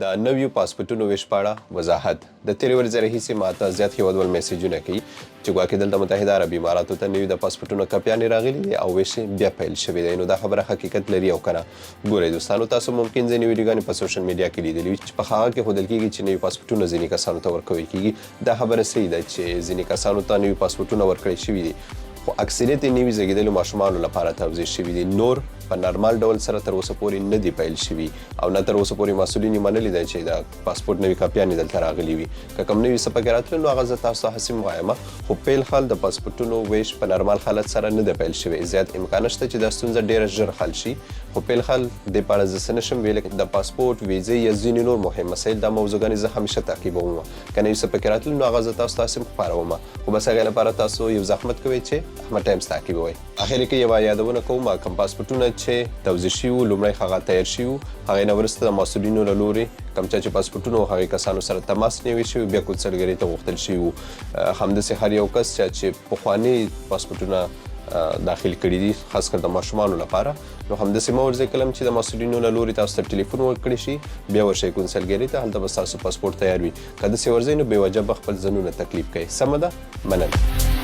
د نویو پاسپورټونو ویش په اړه وضاحت. د تېرې ورځې راهیسې ماته زیات هیوادوال میسیجونه کوي چې ګواکې دلته متحده عربي اماراتو ته نوي د پاسپورټونو کاپیانې راغلي دي او ویش بیا پیل شوی دی. نو دا خبره حقیقت لري او کنه؟ ګورئ دوستانو، تاسو ممکن ځینې ویډیوګانې په سوشل میډیا کې لیدلي وي چې په هغه کې ښودل کېږي چې نوي پاسپورټونه ځینې کسانو ته ورکوي کېږي. دا خبره صحیح ده چې ځینې کسانو ته نوي پاسپورټونه ورکړی شوي دي، خو اکثریت یې نوي زیږېدلو ماشومانو لپاره توضیح شوي دي. نور په نارمال ډول سره تر اوسه پورې نه دي پیل شوي او نه تر اوسه پورې مسؤلین یې منلي دی چې د پاسپورټ نوي کاپیانې دلته راغلي وي. که کوم نوي څه پکې راتلل نو هغه زه تاسو ته هسې وایم، خو پیل حال د پاسپورټونو ویش په نارمال حالت سره نه دی پیل شوی. زیات امکان شته چې دا ستونزه ډېره ژر حل شي، خو پیل حال دې په اړه زه څه نشم ویلی. د پاسپورټ، ویزې یا ځینې نور مهم مسایل، دا موضوعګانې زه همیشه تعقیبوم. که نوي څه پکې راتلل نو هغه زه تاسو ته هسې خپروم، خو بس هغې لپاره تاسو یو زحمت کوئ چې احمد ټایمز تعقیبوئ. اخر کې یوه یادونه کوم، کوم پاسپورټونه چې توضیح شوي وو، لومړی هغه تیار شوي وو، هغې نه وروسته د مسؤلینو له لورې کوم چا چې پاسپورټونه وو هغې کسانو سره تماس نیوی شوي، بیا کونسلګرۍ ته غوښتل شوي وو همداسې هر یو کس چې پخواني پاسپورټونه داخل کړي دي، خاص کر د ماشومانو لپاره، نو همداسې مه ورځئ کله چې د مسؤلینو له لورې تاسو ته ټلیفون ورکړی شي، بیا ورشئ کونسلګرۍ ته، هلته به ستاسو پاسپورټ تیار وي. که داسې ورځئ نو بې وجه به خپل ځانونه تکلیف کوئ. سمه ده؟ مننه.